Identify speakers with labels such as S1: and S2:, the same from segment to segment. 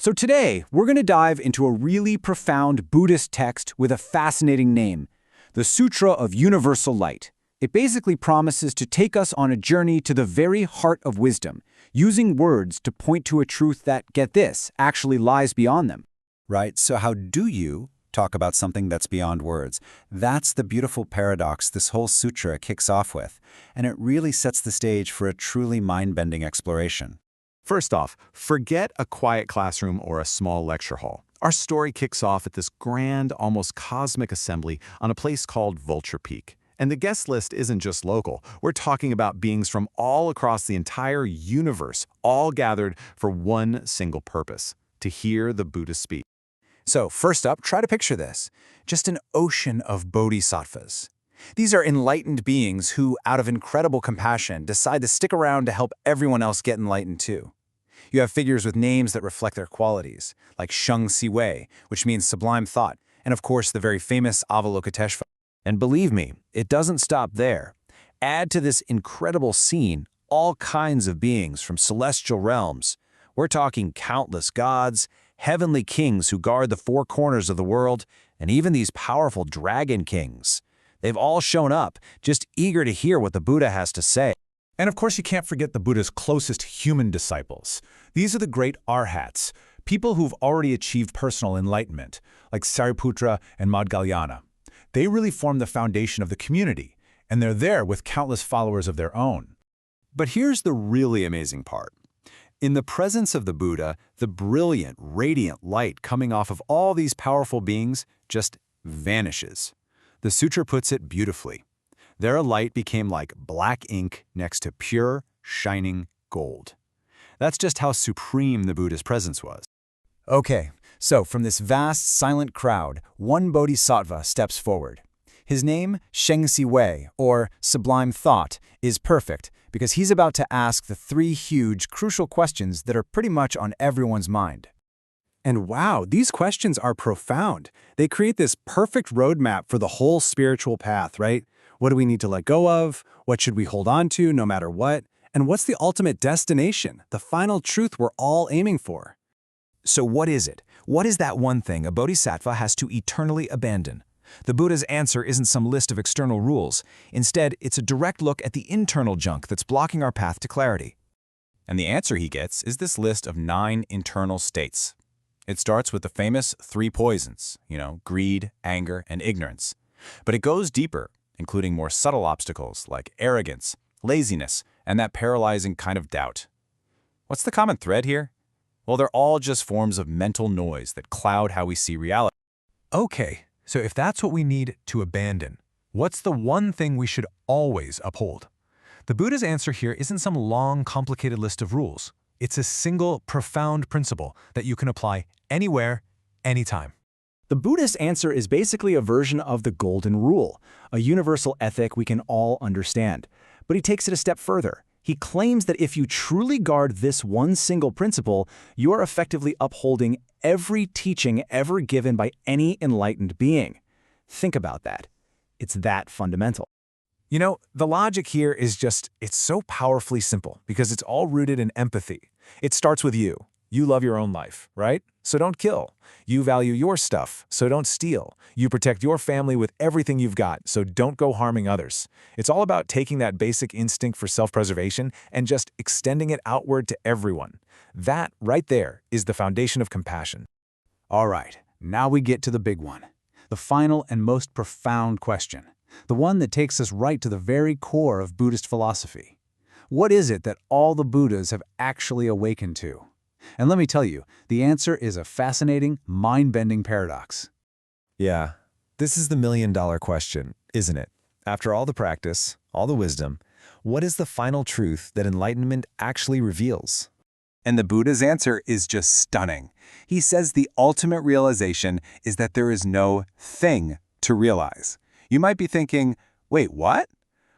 S1: So today, we're going to dive into a really profound Buddhist text with a fascinating name, the Sutra of Universal Light. It basically promises to take us on a journey to the very heart of wisdom, using words to point to a truth that, get this, actually lies beyond them.
S2: Right, so how do you talk about something that's beyond words? That's the beautiful paradox this whole sutra kicks off with, and it really sets the stage for a truly mind-bending exploration.
S3: First off, forget a quiet classroom or a small lecture hall. Our story kicks off at this grand, almost cosmic assembly on a place called Vulture Peak. And the guest list isn't just local. We're talking about beings from all across the entire universe, all gathered for one single purpose: to hear the Buddha speak.
S1: So first up, try to picture this. Just an ocean of bodhisattvas. These are enlightened beings who, out of incredible compassion, decide to stick around to help everyone else get enlightened too. You have figures with names that reflect their qualities, like Sheng Siwei, which means sublime thought, and of course the very famous Avalokiteshvara. And believe me, it doesn't stop there. Add to this incredible scene all kinds of beings from celestial realms. We're talking countless gods, heavenly kings who guard the four corners of the world, and even these powerful dragon kings. They've all shown up, just eager to hear what the Buddha has to say.
S4: And of course, you can't forget the Buddha's closest human disciples. These are the great arhats, people who've already achieved personal enlightenment, like Sariputra and Maudgalyana. They really form the foundation of the community, and they're there with countless followers of their own.
S2: But here's the really amazing part. In the presence of the Buddha, the brilliant, radiant light coming off of all these powerful beings just vanishes. The sutra puts it beautifully. Their light became like black ink next to pure, shining gold. That's just how supreme the Buddha's presence was.
S1: Okay, so from this vast, silent crowd, one bodhisattva steps forward. His name, Sheng Siwei, or Sublime Thought, is perfect because he's about to ask the three huge, crucial questions that are pretty much on everyone's mind. And wow, these questions are profound. They create this perfect roadmap for the whole spiritual path, right? What do we need to let go of? What should we hold on to no matter what? And what's the ultimate destination, the final truth we're all aiming for? So what is it? What is that one thing a bodhisattva has to eternally abandon? The Buddha's answer isn't some list of external rules. Instead, it's a direct look at the internal junk that's blocking our path to clarity. And the answer he gets is this list of 9 internal states. It starts with the famous 3 poisons, greed, anger, and ignorance. But it goes deeper, including more subtle obstacles like arrogance, laziness, and that paralyzing kind of doubt. What's the common thread here? Well, they're all just forms of mental noise that cloud how we see reality.
S4: Okay, so if that's what we need to abandon, what's the one thing we should always uphold? The Buddha's answer here isn't some long, complicated list of rules. It's a single, profound principle that you can apply anywhere, anytime.
S1: The Buddhist answer is basically a version of the Golden Rule, a universal ethic we can all understand. But he takes it a step further. He claims that if you truly guard this one single principle, you are effectively upholding every teaching ever given by any enlightened being. Think about that. It's that fundamental.
S4: The logic here is it's so powerfully simple because it's all rooted in empathy. It starts with you. You love your own life, right? So don't kill. You value your stuff, so don't steal. You protect your family with everything you've got, so don't go harming others. It's all about taking that basic instinct for self-preservation and just extending it outward to everyone. That, right there, is the foundation of compassion.
S1: All right, now we get to the big one. The final and most profound question. The one that takes us right to the very core of Buddhist philosophy. What is it that all the Buddhas have actually awakened to? And let me tell you, the answer is a fascinating, mind-bending paradox.
S5: Yeah, this is the million-dollar question, isn't it? After all the practice, all the wisdom, what is the final truth that enlightenment actually reveals?
S2: And the Buddha's answer is just stunning. He says the ultimate realization is that there is no thing to realize. You might be thinking, wait, what?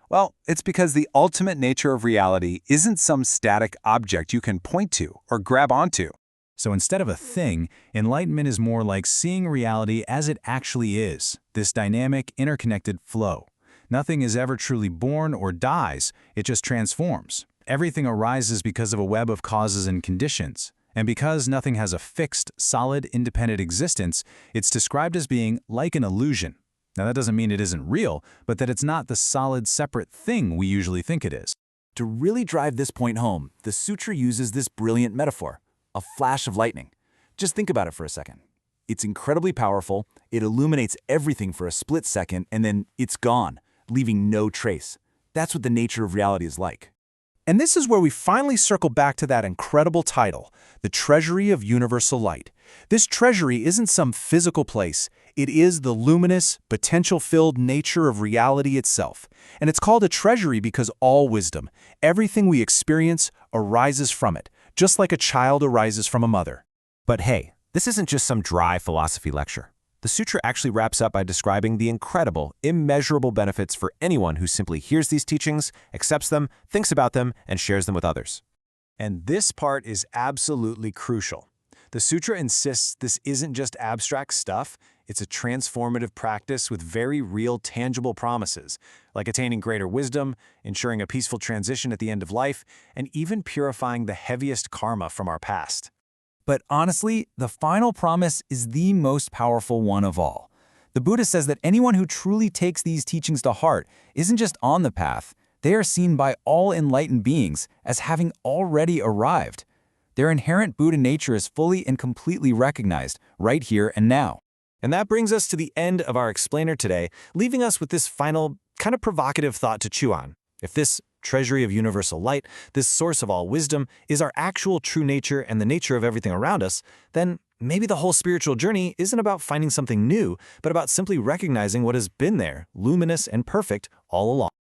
S2: Well, it's because the ultimate nature of reality isn't some static object you can point to or grab onto.
S1: So instead of a thing, enlightenment is more like seeing reality as it actually is, this dynamic, interconnected flow. Nothing is ever truly born or dies, it just transforms. Everything arises because of a web of causes and conditions. And because nothing has a fixed, solid, independent existence, it's described as being like an illusion. Now that doesn't mean it isn't real, but that it's not the solid, separate thing we usually think it is.
S6: To really drive this point home, the sutra uses this brilliant metaphor, a flash of lightning. Just think about it for a second. It's incredibly powerful, it illuminates everything for a split second, and then it's gone, leaving no trace. That's what the nature of reality is like.
S4: And this is where we finally circle back to that incredible title, the Treasury of Universal Light. This treasury isn't some physical place. It is the luminous, potential-filled nature of reality itself. And it's called a treasury because all wisdom, everything we experience, arises from it, just like a child arises from a mother.
S5: But hey, this isn't just some dry philosophy lecture. The sutra actually wraps up by describing the incredible, immeasurable benefits for anyone who simply hears these teachings, accepts them, thinks about them, and shares them with others.
S1: And this part is absolutely crucial. The sutra insists this isn't just abstract stuff, it's a transformative practice with very real, tangible promises, like attaining greater wisdom, ensuring a peaceful transition at the end of life, and even purifying the heaviest karma from our past. But honestly, the final promise is the most powerful one of all. The Buddha says that anyone who truly takes these teachings to heart isn't just on the path, they are seen by all enlightened beings as having already arrived. Their inherent Buddha nature is fully and completely recognized right here and now. And that brings us to the end of our explainer today, leaving us with this final, kind of provocative thought to chew on. If this treasury of universal light, this source of all wisdom, is our actual true nature and the nature of everything around us, then maybe the whole spiritual journey isn't about finding something new, but about simply recognizing what has been there, luminous and perfect, all along.